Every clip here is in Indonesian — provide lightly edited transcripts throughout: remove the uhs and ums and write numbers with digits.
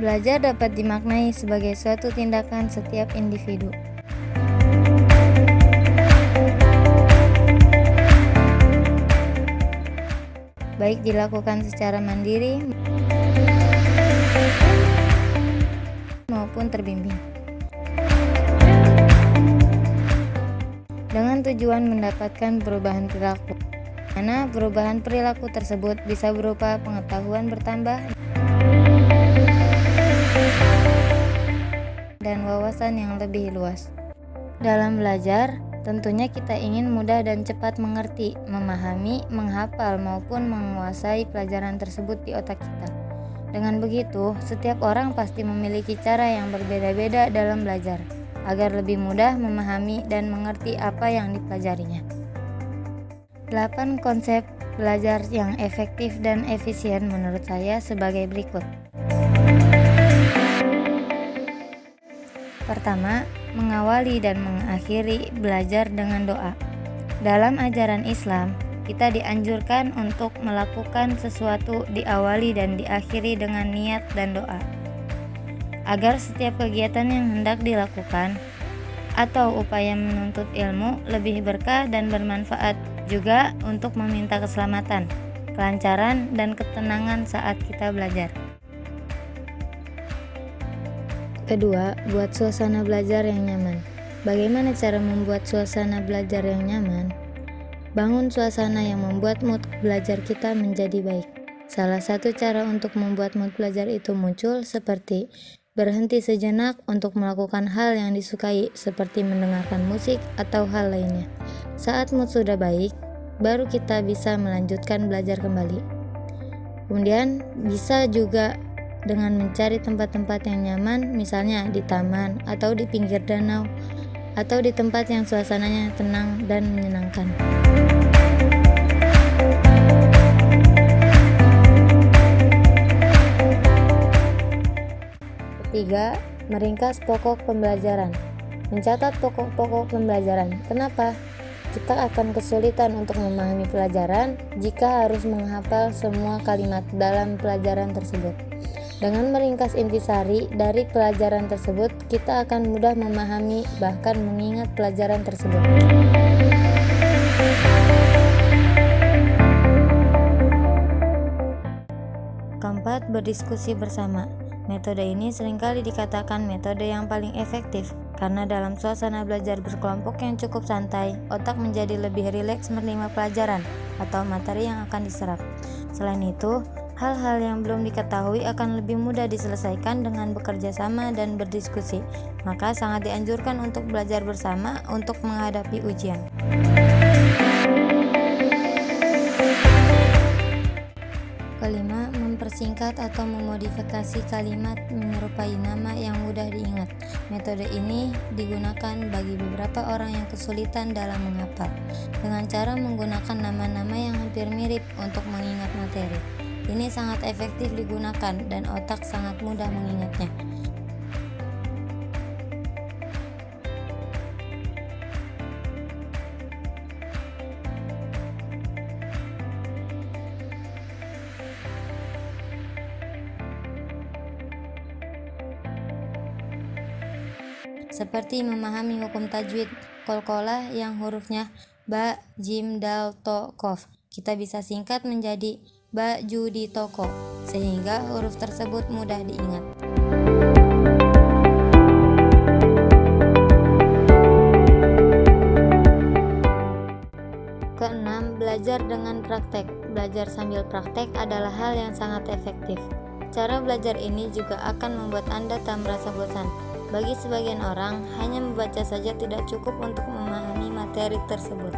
Belajar dapat dimaknai sebagai suatu tindakan setiap individu. Baik dilakukan secara mandiri maupun terbimbing. Dengan tujuan mendapatkan perubahan perilaku, mana perubahan perilaku tersebut bisa berupa pengetahuan bertambah dan wawasan yang lebih luas. Dalam belajar, tentunya kita ingin mudah dan cepat mengerti, memahami, menghafal maupun menguasai pelajaran tersebut di otak kita. Dengan begitu, setiap orang pasti memiliki cara yang berbeda-beda dalam belajar, agar lebih mudah memahami dan mengerti apa yang dipelajarinya. 8 konsep belajar yang efektif dan efisien menurut saya sebagai berikut. Pertama, mengawali dan mengakhiri belajar dengan doa. Dalam ajaran Islam, kita dianjurkan untuk melakukan sesuatu diawali dan diakhiri dengan niat dan doa, agar setiap kegiatan yang hendak dilakukan atau upaya menuntut ilmu lebih berkah dan bermanfaat, juga untuk meminta keselamatan, kelancaran, dan ketenangan saat kita belajar. Kedua, buat suasana belajar yang nyaman. Bagaimana cara membuat suasana belajar yang nyaman? Bangun suasana yang membuat mood belajar kita menjadi baik. Salah satu cara untuk membuat mood belajar itu muncul seperti berhenti sejenak untuk melakukan hal yang disukai seperti mendengarkan musik atau hal lainnya. Saat mood sudah baik, baru kita bisa melanjutkan belajar kembali. Kemudian bisa juga dengan mencari tempat-tempat yang nyaman, misalnya di taman atau di pinggir danau atau di tempat yang suasananya tenang dan menyenangkan. Ketiga, meringkas pokok pembelajaran. Mencatat pokok-pokok pembelajaran. Kenapa? Kita akan kesulitan untuk memahami pelajaran jika harus menghafal semua kalimat dalam pelajaran tersebut. Dengan meringkas intisari dari pelajaran tersebut, kita akan mudah memahami bahkan mengingat pelajaran tersebut. Keempat, berdiskusi bersama. Metode ini seringkali dikatakan metode yang paling efektif karena dalam suasana belajar berkelompok yang cukup santai, otak menjadi lebih rileks menerima pelajaran atau materi yang akan diserap. Selain itu, hal-hal yang belum diketahui akan lebih mudah diselesaikan dengan bekerja sama dan berdiskusi. Maka sangat dianjurkan untuk belajar bersama untuk menghadapi ujian. Kelima, mempersingkat atau memodifikasi kalimat menyerupai nama yang mudah diingat. Metode ini digunakan bagi beberapa orang yang kesulitan dalam menghafal, dengan cara menggunakan nama-nama yang hampir mirip untuk mengingat materi. Ini sangat efektif digunakan dan otak sangat mudah mengingatnya. Seperti memahami hukum tajwid qalqalah yang hurufnya ba, jim, dal, to, qof. Kita bisa singkat menjadi baju di toko, sehingga huruf tersebut mudah diingat. Keenam, belajar dengan praktek. Belajar sambil praktek adalah hal yang sangat efektif. Cara belajar ini juga akan membuat Anda tak merasa bosan. Bagi sebagian orang, hanya membaca saja tidak cukup untuk memahami materi tersebut.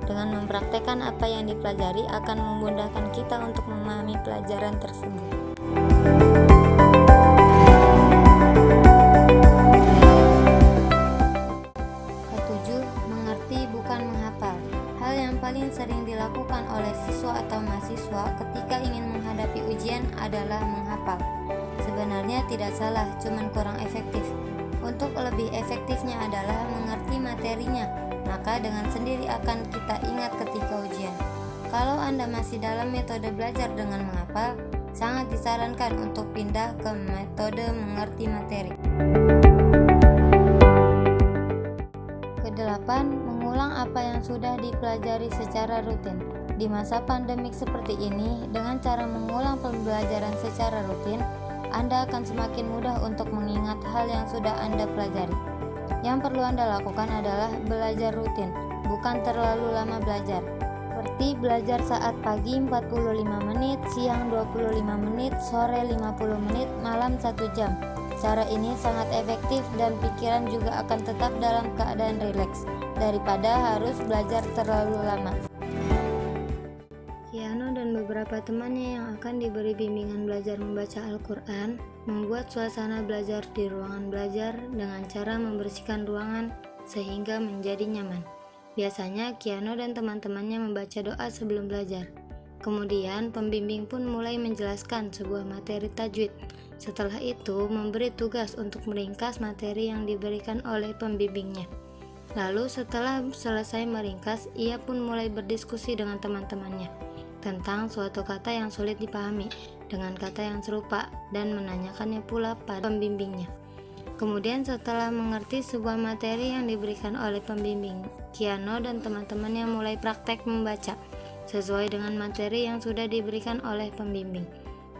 Dengan mempraktekkan apa yang dipelajari akan memudahkan kita untuk memahami pelajaran tersebut. Ketujuh, mengerti bukan menghafal. Hal yang paling sering dilakukan oleh siswa atau mahasiswa ketika ingin menghadapi ujian adalah menghafal. Sebenarnya tidak salah, cuman kurang efektif. Untuk lebih efektifnya adalah mengerti materinya, maka dengan sendiri akan kita ingat ketika ujian. Kalau Anda masih dalam metode belajar dengan menghafal, sangat disarankan untuk pindah ke metode mengerti materi. Kedelapan, mengulang apa yang sudah dipelajari secara rutin. Di masa pandemik seperti ini, dengan cara mengulang pembelajaran secara rutin, Anda akan semakin mudah untuk mengingat hal yang sudah Anda pelajari. Yang perlu Anda lakukan adalah belajar rutin, bukan terlalu lama belajar. Seperti belajar saat pagi 45 menit, siang 25 menit, sore 50 menit, malam 1 jam. Cara ini sangat efektif dan pikiran juga akan tetap dalam keadaan rileks daripada harus belajar terlalu lama. Kiano dan beberapa temannya yang akan diberi bimbingan belajar membaca Al-Quran membuat suasana belajar di ruangan belajar dengan cara membersihkan ruangan sehingga menjadi nyaman. Biasanya Kiano dan teman-temannya membaca doa sebelum belajar. Kemudian pembimbing pun mulai menjelaskan sebuah materi tajwid. Setelah itu memberi tugas untuk meringkas materi yang diberikan oleh pembimbingnya. Lalu setelah selesai meringkas, ia pun mulai berdiskusi dengan teman-temannya tentang suatu kata yang sulit dipahami dengan kata yang serupa dan menanyakannya pula pada pembimbingnya. Kemudian setelah mengerti sebuah materi yang diberikan oleh pembimbing, Kiano dan teman-temannya mulai praktek membaca sesuai dengan materi yang sudah diberikan oleh pembimbing.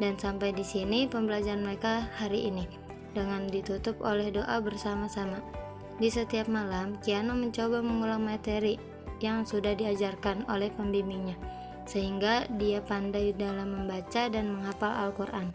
Dan sampai di sini pembelajaran mereka hari ini dengan ditutup oleh doa bersama-sama. Di setiap malam, Kiano mencoba mengulang materi yang sudah diajarkan oleh pembimbingnya, sehingga dia pandai dalam membaca dan menghafal Al-Quran.